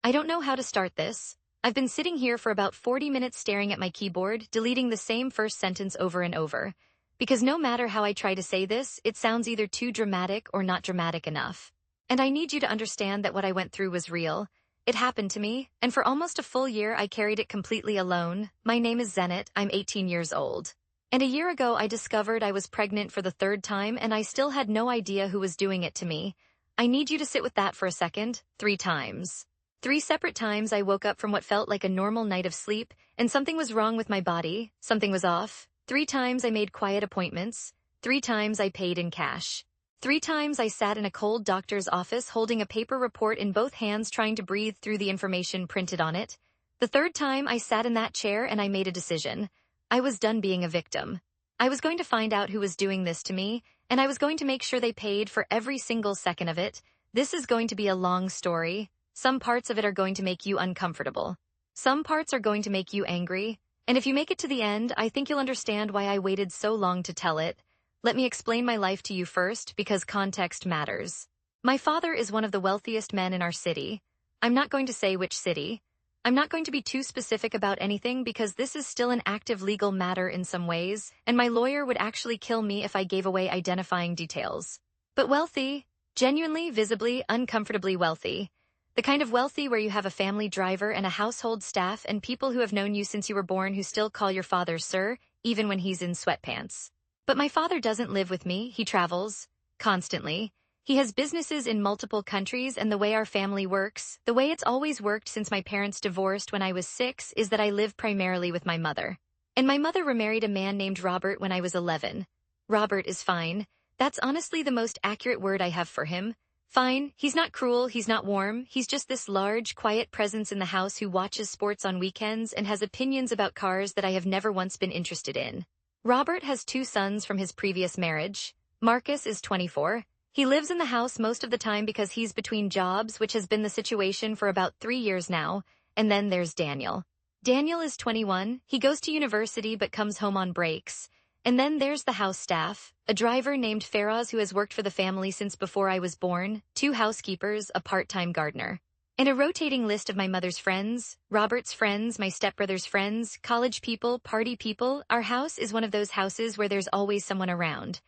I don't know how to start this. I've been sitting here for about 40 minutes staring at my keyboard, deleting the same first sentence over and over. Because no matter how I try to say this, it sounds either too dramatic or not dramatic enough. And I need you to understand that what I went through was real. It happened to me, and for almost a full year I carried it completely alone. My name is Zenit, I'm 18 years old. And a year ago I discovered I was pregnant for the third time and I still had no idea who was doing it to me. I need you to sit with that for a second. 3 times. 3 separate times I woke up from what felt like a normal night of sleep, and something was wrong with my body, something was off. 3 times I made quiet appointments. 3 times I paid in cash. 3 times I sat in a cold doctor's office holding a paper report in both hands trying to breathe through the information printed on it. The third time I sat in that chair and I made a decision. I was done being a victim. I was going to find out who was doing this to me, and I was going to make sure they paid for every single second of it. This is going to be a long story. Some parts of it are going to make you uncomfortable. Some parts are going to make you angry. And if you make it to the end, I think you'll understand why I waited so long to tell it. Let me explain my life to you first, because context matters. My father is one of the wealthiest men in our city. I'm not going to say which city. I'm not going to be too specific about anything because this is still an active legal matter in some ways, and my lawyer would actually kill me if I gave away identifying details. But wealthy, genuinely, visibly, uncomfortably wealthy. The kind of wealthy where you have a family driver and a household staff and people who have known you since you were born who still call your father sir, even when he's in sweatpants. But my father doesn't live with me, he travels. Constantly. He has businesses in multiple countries, and the way our family works, the way it's always worked since my parents divorced when I was 6, is that I live primarily with my mother. And my mother remarried a man named Robert when I was 11. Robert is fine. That's honestly the most accurate word I have for him. Fine, he's not cruel, he's not warm, he's just this large, quiet presence in the house who watches sports on weekends and has opinions about cars that I have never once been interested in. Robert has 2 sons from his previous marriage. Marcus is 24. He lives in the house most of the time because he's between jobs, which has been the situation for about 3 years now. And then there's Daniel. Daniel is 21. He goes to university but comes home on breaks. And then there's the house staff, a driver named Faraz who has worked for the family since before I was born, 2 housekeepers, a part-time gardener. And a rotating list of my mother's friends, Robert's friends, my stepbrother's friends, college people, party people. Our house is one of those houses where there's always someone around.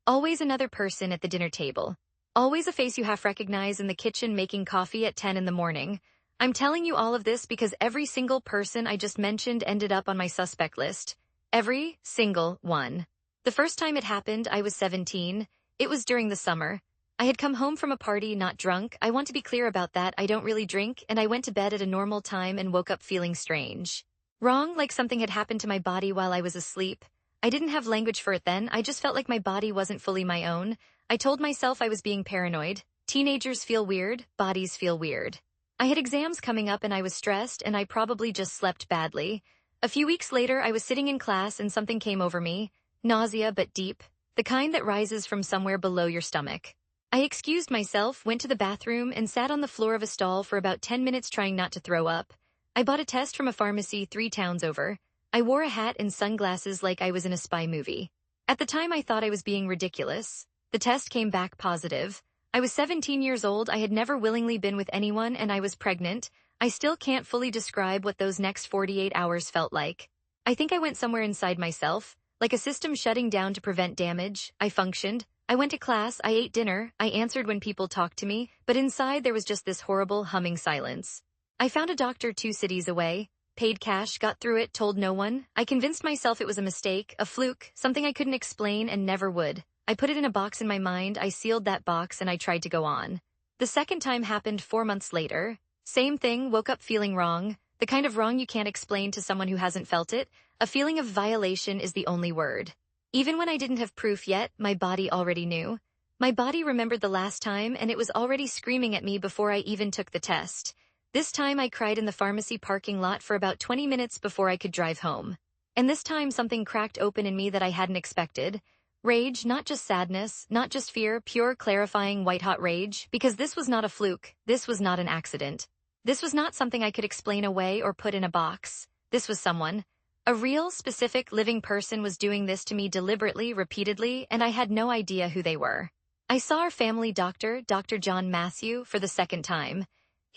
Always another person at the dinner table. Always a face you half recognize in the kitchen making coffee at 10 in the morning. I'm telling you all of this because every single person I just mentioned ended up on my suspect list. Every single one. The first time it happened, I was 17. It was during the summer. I had come home from a party not drunk. I want to be clear about that. I don't really drink, and I went to bed at a normal time and woke up feeling strange. Wrong, like something had happened to my body while I was asleep. I didn't have language for it then. I just felt like my body wasn't fully my own. I told myself I was being paranoid. Teenagers feel weird, bodies feel weird. I had exams coming up and I was stressed, and I probably just slept badly. A few weeks later, I was sitting in class and something came over me. Nausea, but deep. The kind that rises from somewhere below your stomach. I excused myself, went to the bathroom, and sat on the floor of a stall for about 10 minutes trying not to throw up. I bought a test from a pharmacy 3 towns over. I wore a hat and sunglasses like I was in a spy movie. At the time, I thought I was being ridiculous. The test came back positive. I was 17 years old, I had never willingly been with anyone, and I was pregnant. I still can't fully describe what those next 48 hours felt like. I think I went somewhere inside myself, like a system shutting down to prevent damage. I functioned. I went to class, I ate dinner, I answered when people talked to me, but inside there was just this horrible humming silence. I found a doctor 2 cities away, paid cash, got through it, told no one. I convinced myself it was a mistake, a fluke, something I couldn't explain and never would. I put it in a box in my mind, I sealed that box, and I tried to go on. The second time happened 4 months later. Same thing, woke up feeling wrong. The kind of wrong you can't explain to someone who hasn't felt it. A feeling of violation is the only word. Even when I didn't have proof yet, my body already knew. My body remembered the last time, and it was already screaming at me before I even took the test. This time I cried in the pharmacy parking lot for about 20 minutes before I could drive home. And this time something cracked open in me that I hadn't expected. Rage, not just sadness, not just fear, pure, clarifying, white-hot rage, because this was not a fluke, this was not an accident. This was not something I could explain away or put in a box. This was someone. A real, specific, living person was doing this to me deliberately, repeatedly, and I had no idea who they were. I saw our family doctor, Dr. John Matthew, for the second time.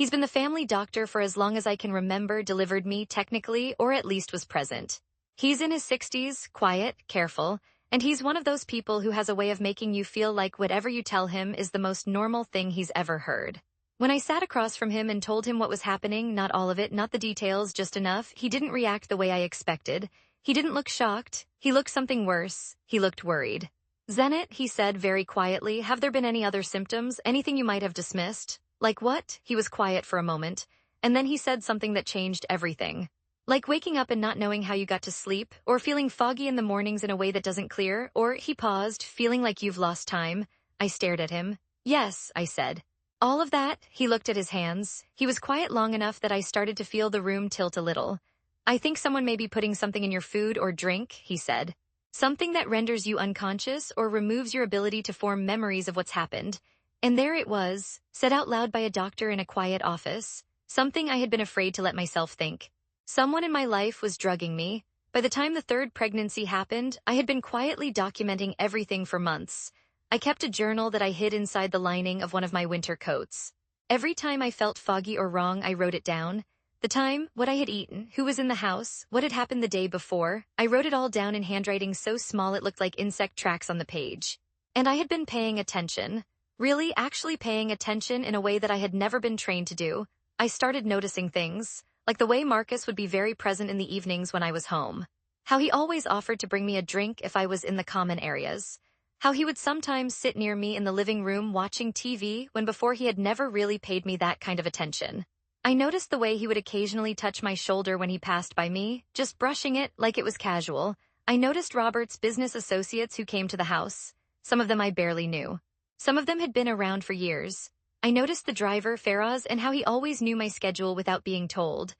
He's been the family doctor for as long as I can remember, delivered me technically, or at least was present. He's in his 60s, quiet, careful, and he's one of those people who has a way of making you feel like whatever you tell him is the most normal thing he's ever heard. When I sat across from him and told him what was happening, not all of it, not the details, just enough, he didn't react the way I expected. He didn't look shocked. He looked something worse. He looked worried. "Zenit," he said very quietly, "have there been any other symptoms, anything you might have dismissed?" "Like what?" He was quiet for a moment, and then he said something that changed everything. "Like waking up and not knowing how you got to sleep, or feeling foggy in the mornings in a way that doesn't clear, or," he paused, "feeling like you've lost time." I stared at him. "Yes," I said. "All of that." He looked at his hands. He was quiet long enough that I started to feel the room tilt a little. "I think someone may be putting something in your food or drink," he said. "Something that renders you unconscious or removes your ability to form memories of what's happened." And there it was, said out loud by a doctor in a quiet office. Something I had been afraid to let myself think. Someone in my life was drugging me. By the time the third pregnancy happened, I had been quietly documenting everything for months. I kept a journal that I hid inside the lining of one of my winter coats. Every time I felt foggy or wrong, I wrote it down. The time, what I had eaten, who was in the house, what had happened the day before. I wrote it all down in handwriting so small it looked like insect tracks on the page. And I had been paying attention. Really, actually paying attention in a way that I had never been trained to do. I started noticing things, like the way Marcus would be very present in the evenings when I was home. How he always offered to bring me a drink if I was in the common areas. How he would sometimes sit near me in the living room watching TV when before he had never really paid me that kind of attention. I noticed the way he would occasionally touch my shoulder when he passed by me, just brushing it like it was casual. I noticed Robert's business associates who came to the house. Some of them I barely knew. Some of them had been around for years. I noticed the driver, Faraz, and how he always knew my schedule without being told.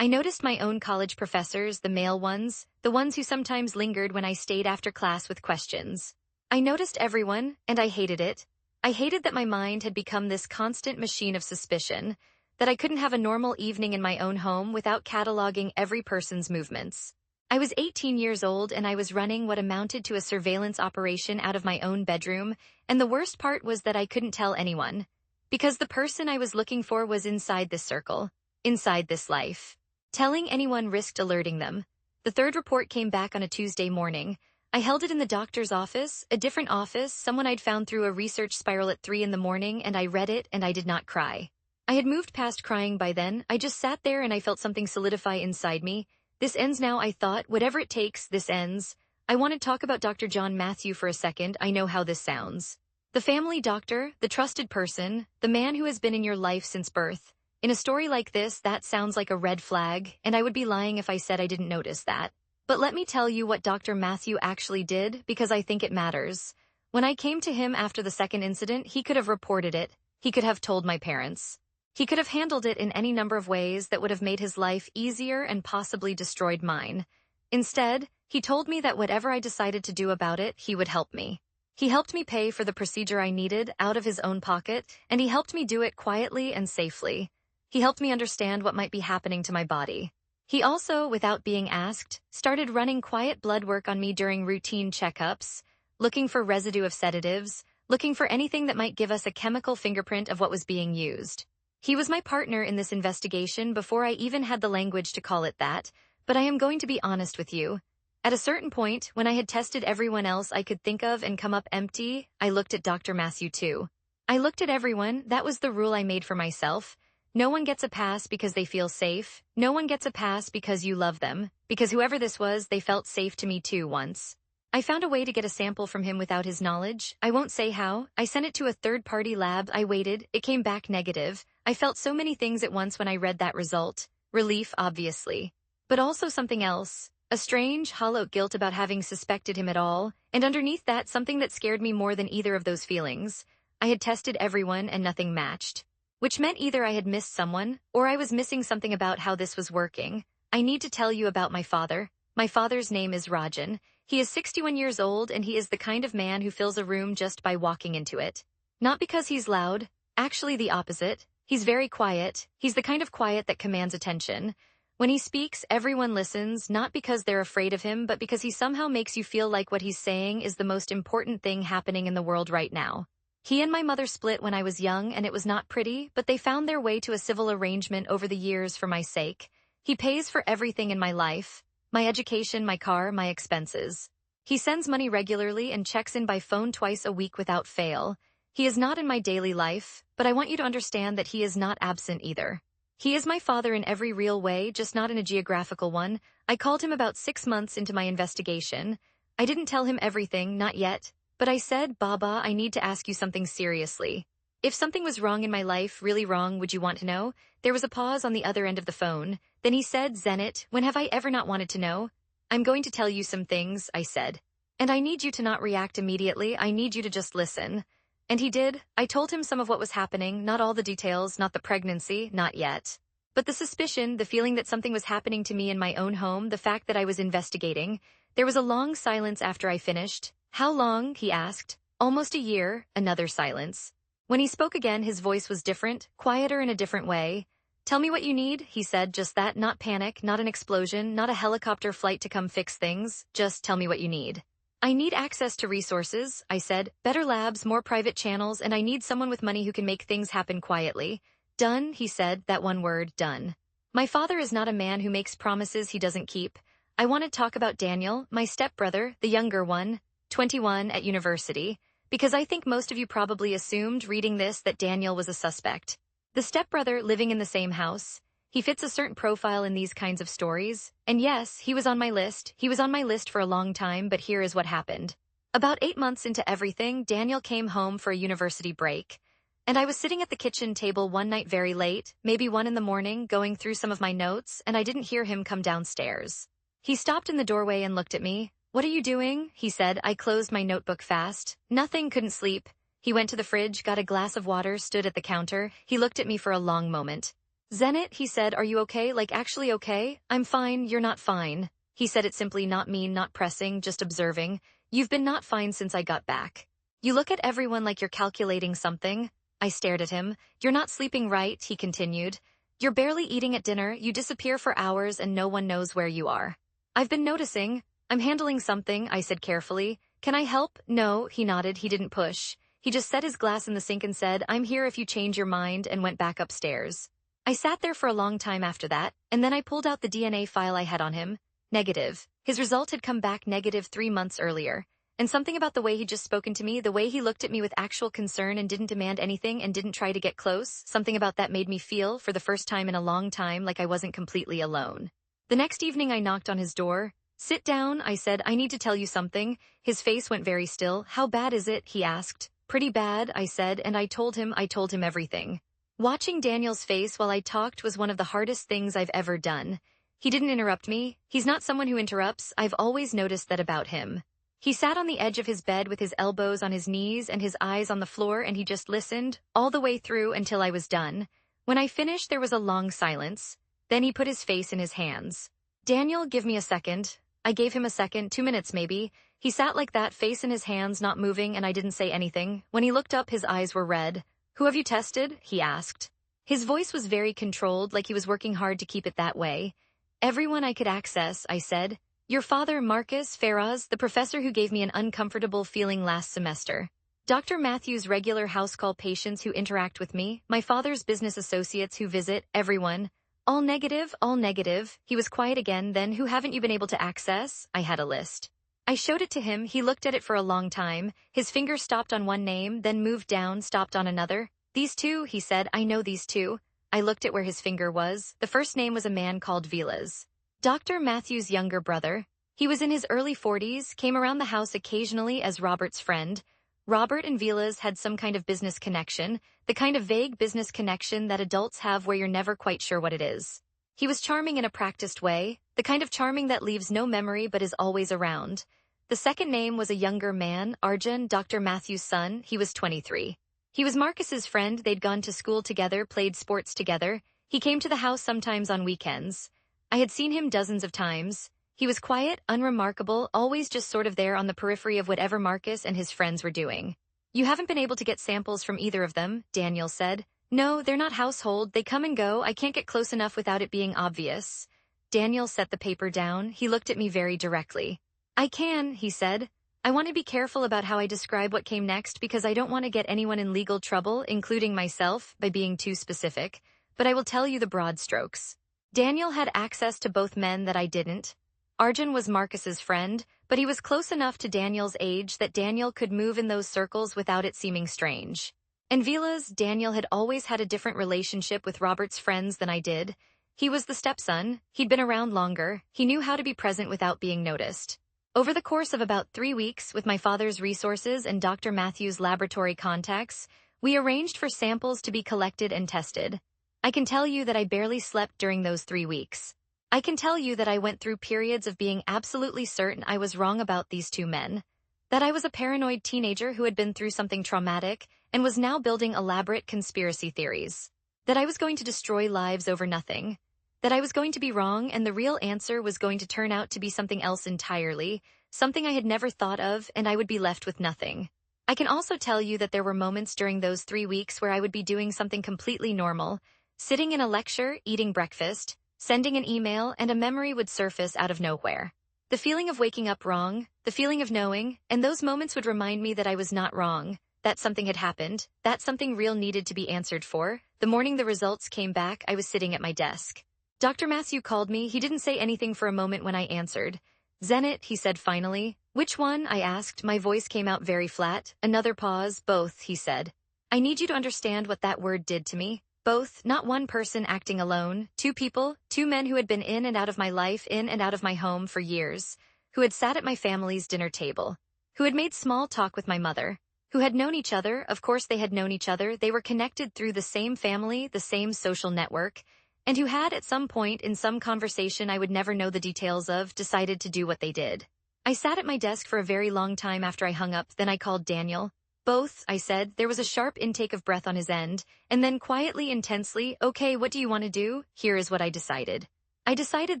I noticed my own college professors, the male ones, the ones who sometimes lingered when I stayed after class with questions. I noticed everyone, and I hated it. I hated that my mind had become this constant machine of suspicion, that I couldn't have a normal evening in my own home without cataloging every person's movements. I was 18 years old and I was running what amounted to a surveillance operation out of my own bedroom, and the worst part was that I couldn't tell anyone. Because the person I was looking for was inside this circle, inside this life. Telling anyone risked alerting them. The third report came back on a Tuesday morning. I held it in the doctor's office, a different office, someone I'd found through a research spiral at 3 in the morning, and I read it and I did not cry. I had moved past crying by then. I just sat there and I felt something solidify inside me. This ends now, I thought. Whatever it takes, this ends. I want to talk about Dr. John Matthew for a second. I know how this sounds. The family doctor, the trusted person, the man who has been in your life since birth. In a story like this, that sounds like a red flag, and I would be lying if I said I didn't notice that. But let me tell you what Dr. Matthew actually did, because I think it matters. When I came to him after the second incident, he could have reported it. He could have told my parents. He could have handled it in any number of ways that would have made his life easier and possibly destroyed mine. Instead, he told me that whatever I decided to do about it, he would help me. He helped me pay for the procedure I needed out of his own pocket, and he helped me do it quietly and safely. He helped me understand what might be happening to my body. He also, without being asked, started running quiet blood work on me during routine checkups, looking for residue of sedatives, looking for anything that might give us a chemical fingerprint of what was being used. He was my partner in this investigation before I even had the language to call it that, but I am going to be honest with you. At a certain point, when I had tested everyone else I could think of and come up empty, I looked at Dr. Matthew too. I looked at everyone. That was the rule I made for myself. No one gets a pass because they feel safe. No one gets a pass because you love them, because whoever this was, they felt safe to me too once. I found a way to get a sample from him without his knowledge. I won't say how. I sent it to a third-party lab. I waited. It came back negative. I felt so many things at once when I read that result. Relief, obviously. But also something else. A strange, hollow guilt about having suspected him at all. And underneath that, something that scared me more than either of those feelings. I had tested everyone and nothing matched. Which meant either I had missed someone, or I was missing something about how this was working. I need to tell you about my father. My father's name is Rajan. He is 61 years old and he is the kind of man who fills a room just by walking into it. Not because he's loud, actually the opposite. He's very quiet. He's the kind of quiet that commands attention. When he speaks, everyone listens, not because they're afraid of him, but because he somehow makes you feel like what he's saying is the most important thing happening in the world right now. He and my mother split when I was young and it was not pretty, but they found their way to a civil arrangement over the years for my sake. He pays for everything in my life, my education, my car, my expenses. He sends money regularly and checks in by phone twice a week without fail. He is not in my daily life, but I want you to understand that he is not absent either. He is my father in every real way, just not in a geographical one. I called him about 6 months into my investigation. I didn't tell him everything, not yet, but I said, Baba, I need to ask you something seriously. If something was wrong in my life, really wrong, would you want to know? There was a pause on the other end of the phone. Then he said, Zenit, when have I ever not wanted to know? I'm going to tell you some things, I said. And I need you to not react immediately, I need you to just listen. And he did. I told him some of what was happening, not all the details, not the pregnancy, not yet. But the suspicion, the feeling that something was happening to me in my own home, the fact that I was investigating. There was a long silence after I finished. How long? He asked. Almost a year. Another silence. When he spoke again, his voice was different, quieter in a different way. Tell me what you need, he said, just that, not panic, not an explosion, not a helicopter flight to come fix things, just tell me what you need. I need access to resources, I said, better labs, more private channels, and I need someone with money who can make things happen quietly. Done, he said, that one word, done. My father is not a man who makes promises he doesn't keep. I want to talk about Daniel, my stepbrother, the younger one, 21, at university, because I think most of you probably assumed, reading this, that Daniel was a suspect. The stepbrother living in the same house. He fits a certain profile in these kinds of stories. And yes, he was on my list. He was on my list for a long time, but here is what happened. About 8 months into everything, Daniel came home for a university break. And I was sitting at the kitchen table one night very late, maybe 1 in the morning, going through some of my notes, and I didn't hear him come downstairs. He stopped in the doorway and looked at me. What are you doing? He said. I closed my notebook fast. Nothing, couldn't sleep. He went to the fridge, got a glass of water, stood at the counter. He looked at me for a long moment. Zenit, he said, are you okay? Like actually okay? I'm fine, you're not fine. He said it simply, not mean, not pressing, just observing. You've been not fine since I got back. You look at everyone like you're calculating something. I stared at him. You're not sleeping right, he continued. You're barely eating at dinner, you disappear for hours and no one knows where you are. I've been noticing. I'm handling something, I said carefully. Can I help? No, he nodded, he didn't push. He just set his glass in the sink and said, I'm here if you change your mind, and went back upstairs. I sat there for a long time after that, and then I pulled out the DNA file I had on him. Negative. His result had come back negative 3 months earlier. And something about the way he'd just spoken to me, the way he looked at me with actual concern and didn't demand anything and didn't try to get close, something about that made me feel, for the first time in a long time, like I wasn't completely alone. The next evening I knocked on his door. Sit down, I said, I need to tell you something. His face went very still. How bad is it? He asked. Pretty bad, I said, and I told him everything. Watching Daniel's face while I talked was one of the hardest things I've ever done. He didn't interrupt me. He's not someone who interrupts. I've always noticed that about him. He sat on the edge of his bed with his elbows on his knees and his eyes on the floor, and he just listened, all the way through until I was done. When I finished, there was a long silence. Then he put his face in his hands. Daniel, give me a second. I gave him a second, 2 minutes maybe. He sat like that, face in his hands, not moving, and I didn't say anything. When he looked up, his eyes were red. Who have you tested? He asked. His voice was very controlled, like he was working hard to keep it that way. Everyone I could access, I said. Your father, Marcus Faraz, the professor who gave me an uncomfortable feeling last semester. Dr. Matthews' regular house call patients who interact with me, my father's business associates who visit, everyone. All negative, all negative. He was quiet again. Then, who haven't you been able to access? I had a list. I showed it to him. He looked at it for a long time. His finger stopped on one name, then moved down, stopped on another. These two, he said. I know these two. I looked at where his finger was. The first name was a man called Vilas. Dr. Matthews' younger brother. He was in his early 40s, came around the house occasionally as Robert's friend. Robert and Vilas had some kind of business connection, the kind of vague business connection that adults have where you're never quite sure what it is. He was charming in a practiced way, the kind of charming that leaves no memory but is always around. The second name was a younger man, Arjun, Dr. Matthews' son. He was 23. He was Marcus's friend. They'd gone to school together, played sports together. He came to the house sometimes on weekends. I had seen him dozens of times. He was quiet, unremarkable, always just sort of there on the periphery of whatever Marcus and his friends were doing. You haven't been able to get samples from either of them, Daniel said. No, they're not household. They come and go. I can't get close enough without it being obvious. Daniel set the paper down. He looked at me very directly. I can, he said. I want to be careful about how I describe what came next because I don't want to get anyone in legal trouble, including myself, by being too specific, but I will tell you the broad strokes. Daniel had access to both men that I didn't. Arjun was Marcus's friend, but he was close enough to Daniel's age that Daniel could move in those circles without it seeming strange. And Vila's Daniel had always had a different relationship with Robert's friends than I did. He was the stepson, he'd been around longer, he knew how to be present without being noticed. Over the course of about 3 weeks, with my father's resources and Dr. Matthew's laboratory contacts, we arranged for samples to be collected and tested. I can tell you that I barely slept during those 3 weeks. I can tell you that I went through periods of being absolutely certain I was wrong about these two men, that I was a paranoid teenager who had been through something traumatic and was now building elaborate conspiracy theories, that I was going to destroy lives over nothing, that I was going to be wrong and the real answer was going to turn out to be something else entirely, something I had never thought of, and I would be left with nothing. I can also tell you that there were moments during those 3 weeks where I would be doing something completely normal, sitting in a lecture, eating breakfast, sending an email, and a memory would surface out of nowhere. The feeling of waking up wrong, the feeling of knowing, and those moments would remind me that I was not wrong, that something had happened, that something real needed to be answered for. The morning the results came back, I was sitting at my desk. Dr. Matthew called me. He didn't say anything for a moment when I answered. "Zenit," he said finally. "Which one?" I asked. My voice came out very flat. Another pause. "Both," he said. "I need you to understand what that word did to me. Both, not one person acting alone, two people, two men who had been in and out of my life, in and out of my home for years, who had sat at my family's dinner table, who had made small talk with my mother, who had known each other. Of course they had known each other. They were connected through the same family, the same social network, and who had at some point in some conversation I would never know the details of, decided to do what they did." I sat at my desk for a very long time after I hung up, then I called Daniel. "Both," I said. There was a sharp intake of breath on his end, and then quietly, intensely, "Okay, what do you want to do?" "Here is what I decided. I decided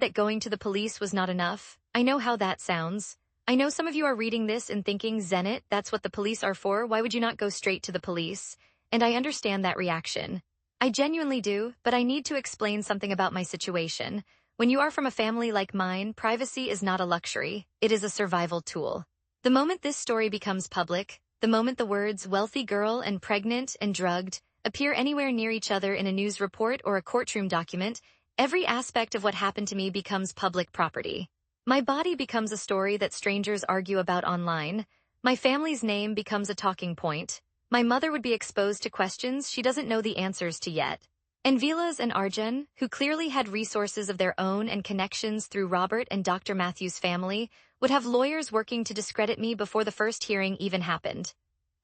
that going to the police was not enough. I know how that sounds. I know some of you are reading this and thinking, Zenit, that's what the police are for. Why would you not go straight to the police?" And I understand that reaction. I genuinely do, but I need to explain something about my situation. When you are from a family like mine, privacy is not a luxury. It is a survival tool. The moment this story becomes public, the moment the words "wealthy girl" and "pregnant" and "drugged" appear anywhere near each other in a news report or a courtroom document, every aspect of what happened to me becomes public property. My body becomes a story that strangers argue about online. My family's name becomes a talking point. My mother would be exposed to questions she doesn't know the answers to yet. And Vilas and Arjun, who clearly had resources of their own and connections through Robert and Dr. Matthew's family, would have lawyers working to discredit me before the first hearing even happened.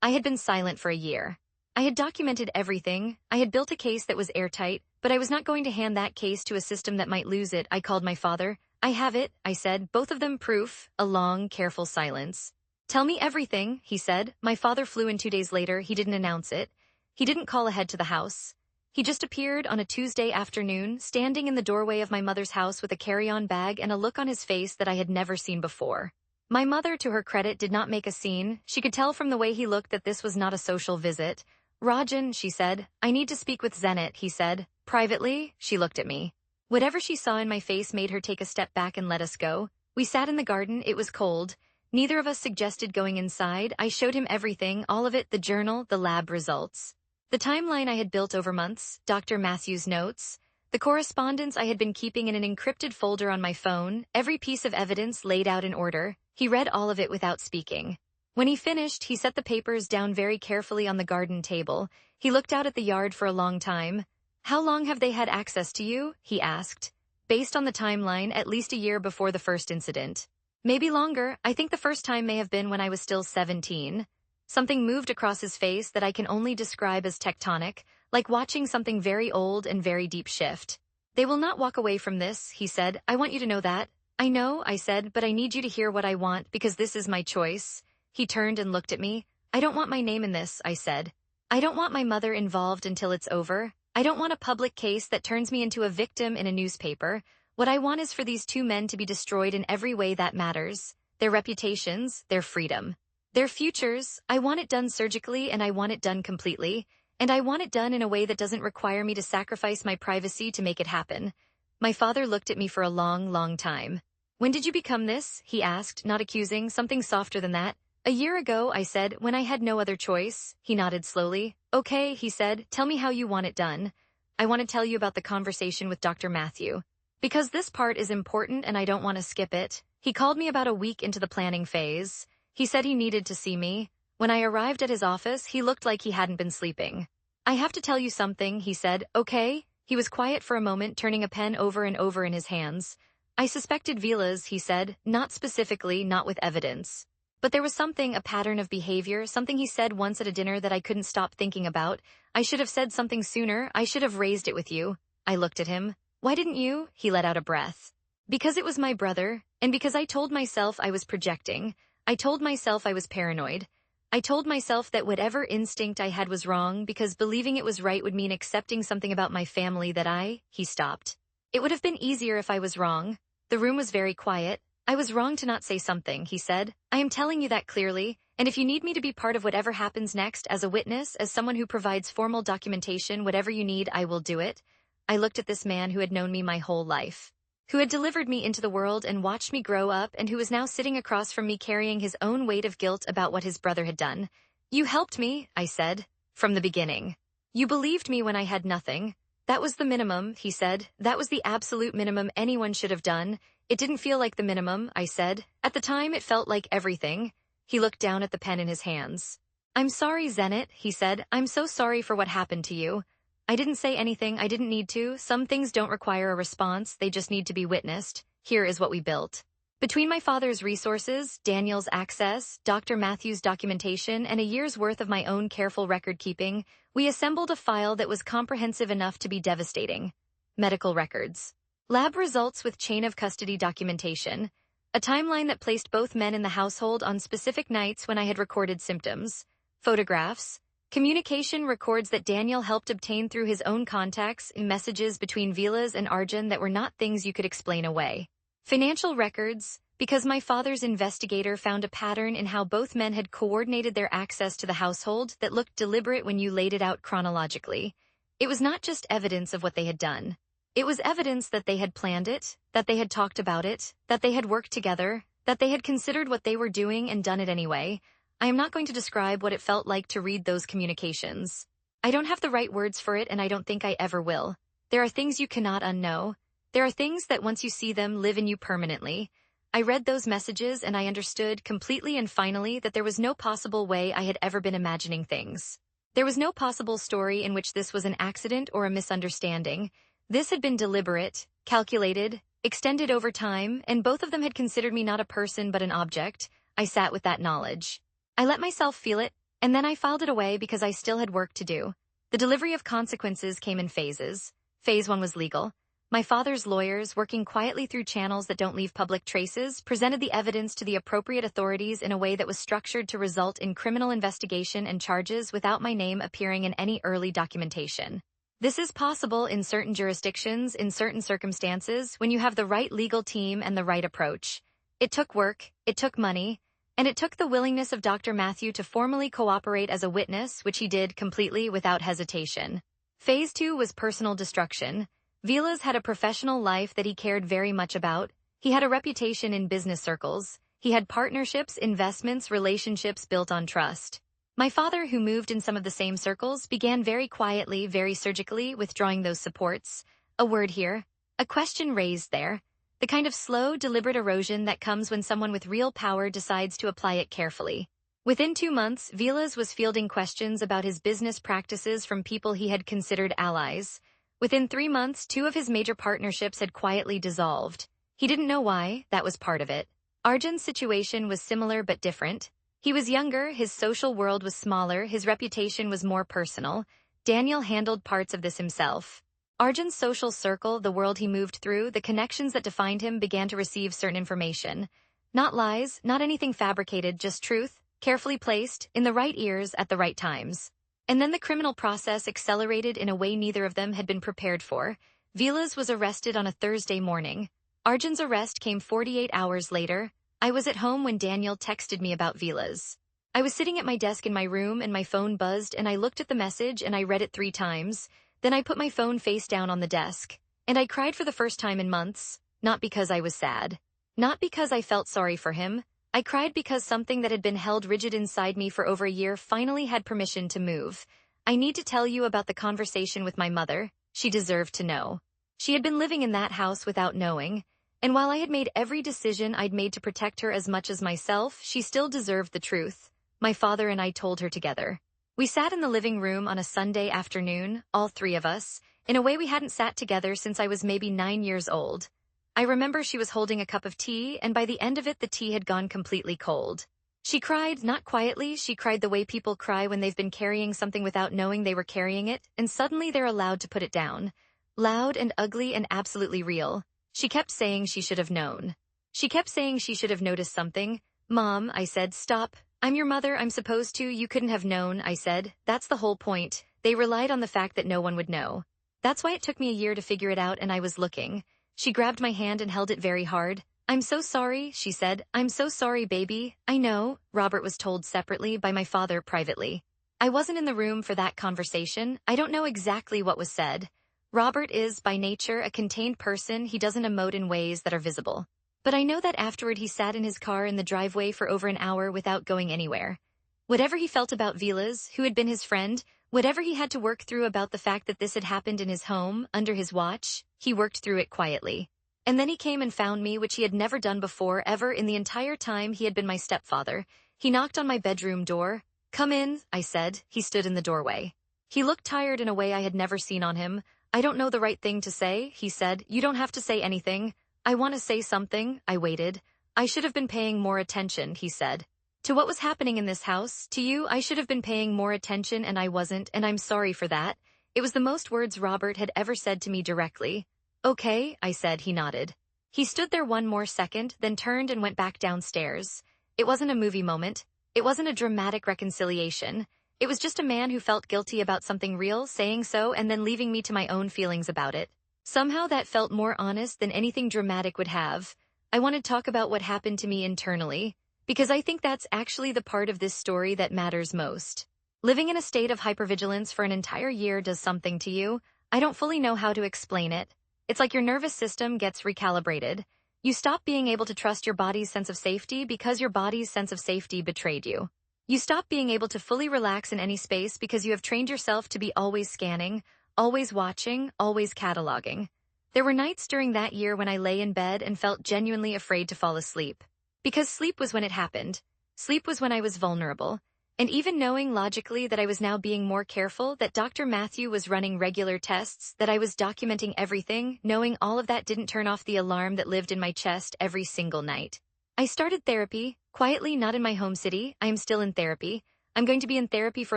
I had been silent for a year. I had documented everything. I had built a case that was airtight, but I was not going to hand that case to a system that might lose it. I called my father. "I have it," I said, "both of them proof." A long, careful silence. "Tell me everything," he said. My father flew in 2 days later. He didn't announce it. He didn't call ahead to the house. He just appeared on a Tuesday afternoon, standing in the doorway of my mother's house with a carry-on bag and a look on his face that I had never seen before. My mother, to her credit, did not make a scene. She could tell from the way he looked that this was not a social visit. "Rajan," she said. "I need to speak with Zenit," he said. "Privately?" She looked at me. Whatever she saw in my face made her take a step back and let us go. We sat in the garden. It was cold. Neither of us suggested going inside. I showed him everything, all of it, the journal, the lab results. The timeline I had built over months, Dr. Matthew's notes, the correspondence I had been keeping in an encrypted folder on my phone, every piece of evidence laid out in order. He read all of it without speaking. When he finished, he set the papers down very carefully on the garden table. He looked out at the yard for a long time. "How long have they had access to you?" he asked. Based on the timeline, at least a year before the first incident. Maybe longer. I think the first time may have been when I was still 17. Something moved across his face that I can only describe as tectonic, like watching something very old and very deep shift. "They will not walk away from this," he said. "I want you to know that." "I know," I said, "but I need you to hear what I want because this is my choice." He turned and looked at me. "I don't want my name in this," I said. "I don't want my mother involved until it's over. I don't want a public case that turns me into a victim in a newspaper. What I want is for these two men to be destroyed in every way that matters. Their reputations, their freedom, their futures. I want it done surgically and I want it done completely. And I want it done in a way that doesn't require me to sacrifice my privacy to make it happen." My father looked at me for a long, long time. "When did you become this?" he asked, not accusing, something softer than that. A year ago, I said, when I had no other choice. He nodded slowly. Okay, he said, tell me how you want it done. I want to tell you about the conversation with Dr. Matthew. Because this part is important and I don't want to skip it. He called me about a week into the planning phase. He said he needed to see me. When I arrived at his office, he looked like he hadn't been sleeping. I have to tell you something, he said. Okay? He was quiet for a moment, turning a pen over and over in his hands. I suspected Vilas, he said, not specifically, not with evidence. But there was something, a pattern of behavior, something he said once at a dinner that I couldn't stop thinking about. I should have said something sooner. I should have raised it with you. I looked at him. Why didn't you? He let out a breath. Because it was my brother, and because I told myself I was projecting. I told myself I was paranoid. I told myself that whatever instinct I had was wrong because believing it was right would mean accepting something about my family that he stopped. It would have been easier if I was wrong. The room was very quiet. I was wrong to not say something, he said. I am telling you that clearly, and if you need me to be part of whatever happens next as a witness, as someone who provides formal documentation, whatever you need, I will do it. I looked at this man who had known me my whole life, who had delivered me into the world and watched me grow up and who was now sitting across from me carrying his own weight of guilt about what his brother had done. You helped me, I said, from the beginning. You believed me when I had nothing. That was the minimum, he said. That was the absolute minimum anyone should have done. It didn't feel like the minimum, I said. At the time, it felt like everything. He looked down at the pen in his hands. I'm sorry, Zenit, he said. I'm so sorry for what happened to you. I didn't say anything. I didn't need to. Some things don't require a response. They just need to be witnessed. Here is what we built. Between my father's resources, Daniel's access, Dr. Matthew's documentation, and a year's worth of my own careful record-keeping, we assembled a file that was comprehensive enough to be devastating. Medical records. Lab results with chain of custody documentation. A timeline that placed both men in the household on specific nights when I had recorded symptoms. Photographs. Communication records that Daniel helped obtain through his own contacts and messages between Vilas and Arjun that were not things you could explain away. Financial records, because my father's investigator found a pattern in how both men had coordinated their access to the household that looked deliberate when you laid it out chronologically. It was not just evidence of what they had done. It was evidence that they had planned it, that they had talked about it, that they had worked together, that they had considered what they were doing and done it anyway. I am not going to describe what it felt like to read those communications. I don't have the right words for it, and I don't think I ever will. There are things you cannot unknow. There are things that once you see them live in you permanently. I read those messages and I understood completely and finally that there was no possible way I had ever been imagining things. There was no possible story in which this was an accident or a misunderstanding. This had been deliberate, calculated, extended over time, and both of them had considered me not a person but an object. I sat with that knowledge. I let myself feel it, and then I filed it away because I still had work to do. The delivery of consequences came in phases. Phase 1 was legal. My father's lawyers, working quietly through channels that don't leave public traces, presented the evidence to the appropriate authorities in a way that was structured to result in criminal investigation and charges without my name appearing in any early documentation. This is possible in certain jurisdictions, in certain circumstances, when you have the right legal team and the right approach. It took work, it took money, and it took the willingness of Dr. Matthew to formally cooperate as a witness, which he did completely without hesitation. Phase 2 was personal destruction. Vilas had a professional life that he cared very much about. He had a reputation in business circles. He had partnerships, investments, relationships built on trust. My father, who moved in some of the same circles, began very quietly, very surgically, withdrawing those supports. A word here, a question raised there. The kind of slow, deliberate erosion that comes when someone with real power decides to apply it carefully. Within 2 months, Vilas was fielding questions about his business practices from people he had considered allies. Within 3 months, 2 of his major partnerships had quietly dissolved. He didn't know why, that was part of it. Arjun's situation was similar but different. He was younger, his social world was smaller, his reputation was more personal. Daniel handled parts of this himself. Arjun's social circle, the world he moved through, the connections that defined him began to receive certain information. Not lies, not anything fabricated, just truth, carefully placed, in the right ears at the right times. And then the criminal process accelerated in a way neither of them had been prepared for. Vilas was arrested on a Thursday morning. Arjun's arrest came 48 hours later. I was at home when Daniel texted me about Vilas. I was sitting at my desk in my room and my phone buzzed and I looked at the message and I read it 3 times. Then I put my phone face down on the desk. And I cried for the first time in months, not because I was sad. Not because I felt sorry for him. I cried because something that had been held rigid inside me for over a year finally had permission to move. I need to tell you about the conversation with my mother. She deserved to know. She had been living in that house without knowing, and while I had made every decision I'd made to protect her as much as myself, she still deserved the truth. My father and I told her together. We sat in the living room on a Sunday afternoon, all three of us, in a way we hadn't sat together since I was maybe 9 years old. I remember she was holding a cup of tea, and by the end of it the tea had gone completely cold. She cried, not quietly, she cried the way people cry when they've been carrying something without knowing they were carrying it, and suddenly they're allowed to put it down. Loud and ugly and absolutely real. She kept saying she should have known. She kept saying she should have noticed something. Mom, I said, stop. I'm your mother, I'm supposed to, you couldn't have known, I said. That's the whole point. They relied on the fact that no one would know. That's why it took me a year to figure it out, and I was looking. She grabbed my hand and held it very hard. I'm so sorry, she said. I'm so sorry, baby. I know, Robert was told separately by my father privately. I wasn't in the room for that conversation. I don't know exactly what was said. Robert is, by nature, a contained person. He doesn't emote in ways that are visible. But I know that afterward he sat in his car in the driveway for over an hour without going anywhere. Whatever he felt about Vilas, who had been his friend, whatever he had to work through about the fact that this had happened in his home, under his watch, he worked through it quietly. And then he came and found me, which he had never done before, ever in the entire time he had been my stepfather. He knocked on my bedroom door. Come in, I said. He stood in the doorway. He looked tired in a way I had never seen on him. I don't know the right thing to say, he said. You don't have to say anything. I want to say something. I waited. I should have been paying more attention, he said. To what was happening in this house, to you, I should have been paying more attention and I wasn't, and I'm sorry for that. It was the most words Robert had ever said to me directly. Okay, I said. He nodded. He stood there one more second, then turned and went back downstairs. It wasn't a movie moment. It wasn't a dramatic reconciliation. It was just a man who felt guilty about something real, saying so and then leaving me to my own feelings about it. Somehow that felt more honest than anything dramatic would have. I want to talk about what happened to me internally, because I think that's actually the part of this story that matters most. Living in a state of hypervigilance for an entire year does something to you. I don't fully know how to explain it. It's like your nervous system gets recalibrated. You stop being able to trust your body's sense of safety because your body's sense of safety betrayed you. You stop being able to fully relax in any space because you have trained yourself to be always scanning, always watching, always cataloging. There were nights during that year when I lay in bed and felt genuinely afraid to fall asleep. Because sleep was when it happened. Sleep was when I was vulnerable. And even knowing logically that I was now being more careful, that Dr. Matthew was running regular tests, that I was documenting everything, knowing all of that didn't turn off the alarm that lived in my chest every single night. I started therapy, quietly, not in my home city. I am still in therapy. I'm going to be in therapy for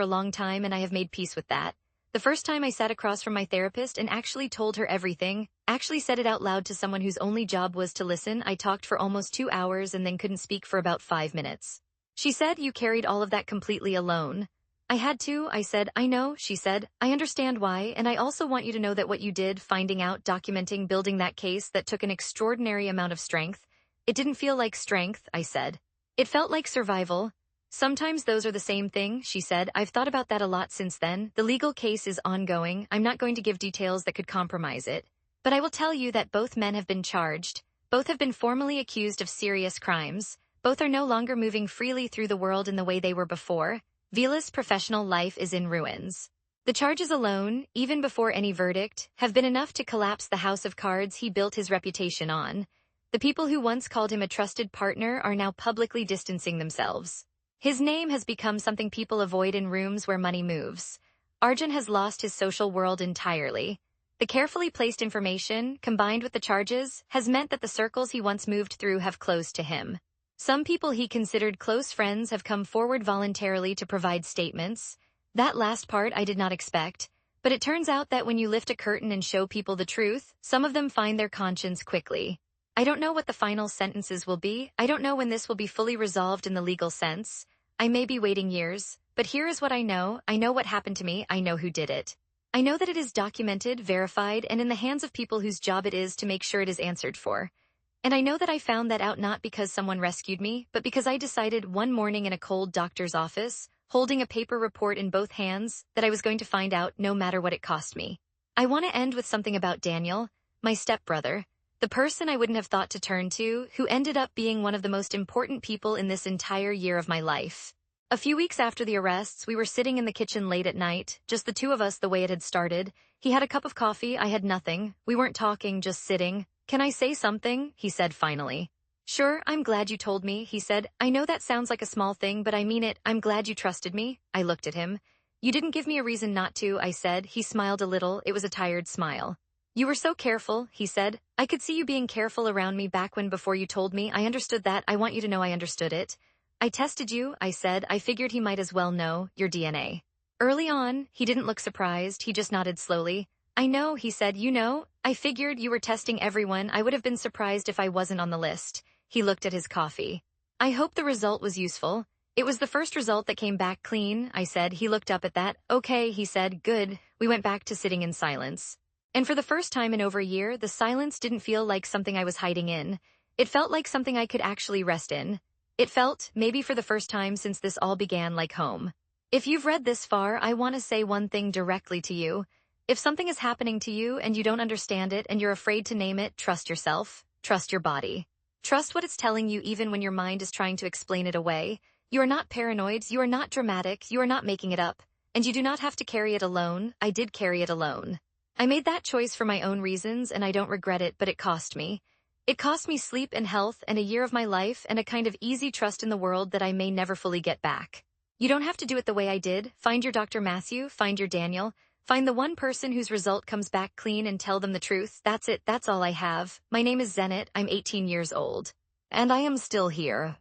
a long time, and I have made peace with that. The first time I sat across from my therapist and actually told her everything, actually said it out loud to someone whose only job was to listen, I talked for almost 2 hours and then couldn't speak for about 5 minutes. She said, you carried all of that completely alone. I had to, I said. I know, she said. I understand why, and I also want you to know that what you did, finding out, documenting, building that case, that took an extraordinary amount of strength. It didn't feel like strength, I said. It felt like survival. Sometimes those are the same thing, she said. I've thought about that a lot since then. The legal case is ongoing. I'm not going to give details that could compromise it. But I will tell you that both men have been charged. Both have been formally accused of serious crimes. Both are no longer moving freely through the world in the way they were before. Vilas' professional life is in ruins. The charges alone, even before any verdict, have been enough to collapse the house of cards he built his reputation on. The people who once called him a trusted partner are now publicly distancing themselves. His name has become something people avoid in rooms where money moves. Arjun has lost his social world entirely. The carefully placed information, combined with the charges, has meant that the circles he once moved through have closed to him. Some people he considered close friends have come forward voluntarily to provide statements. That last part I did not expect, but it turns out that when you lift a curtain and show people the truth, some of them find their conscience quickly. I don't know what the final sentences will be. I don't know when this will be fully resolved in the legal sense. I may be waiting years, but here is what I know. I know what happened to me. I know who did it. I know that it is documented, verified, and in the hands of people whose job it is to make sure it is answered for. And I know that I found that out not because someone rescued me, but because I decided one morning in a cold doctor's office, holding a paper report in both hands, that I was going to find out no matter what it cost me. I want to end with something about Daniel, my stepbrother. The person I wouldn't have thought to turn to, who ended up being one of the most important people in this entire year of my life. A few weeks after the arrests, we were sitting in the kitchen late at night, just the two of us the way it had started. He had a cup of coffee, I had nothing. We weren't talking, just sitting. "Can I say something?" he said finally. "Sure, I'm glad you told me," he said. "I know that sounds like a small thing, but I mean it. I'm glad you trusted me." I looked at him. "You didn't give me a reason not to," I said. He smiled a little. It was a tired smile. "You were so careful," he said. "I could see you being careful around me back when before you told me. I understood that. I want you to know I understood it." "I tested you," I said. "I figured he might as well know your DNA." Early on, he didn't look surprised. He just nodded slowly. "I know," he said. "You know, I figured you were testing everyone. I would have been surprised if I wasn't on the list." He looked at his coffee. "I hope the result was useful." "It was the first result that came back clean," I said. He looked up at that. "Okay," he said. "Good." We went back to sitting in silence. And for the first time in over a year, the silence didn't feel like something I was hiding in. It felt like something I could actually rest in. It felt, maybe for the first time since this all began, like home. If you've read this far, I want to say one thing directly to you. If something is happening to you and you don't understand it and you're afraid to name it, trust yourself. Trust your body. Trust what it's telling you even when your mind is trying to explain it away. You are not paranoid, you are not dramatic, you are not making it up. And you do not have to carry it alone. I did carry it alone. I made that choice for my own reasons and I don't regret it, but it cost me. It cost me sleep and health and a year of my life and a kind of easy trust in the world that I may never fully get back. You don't have to do it the way I did. Find your Dr. Matthew, find your Daniel. Find the one person whose result comes back clean and tell them the truth. That's it, that's all I have. My name is Zenit, I'm 18 years old. And I am still here.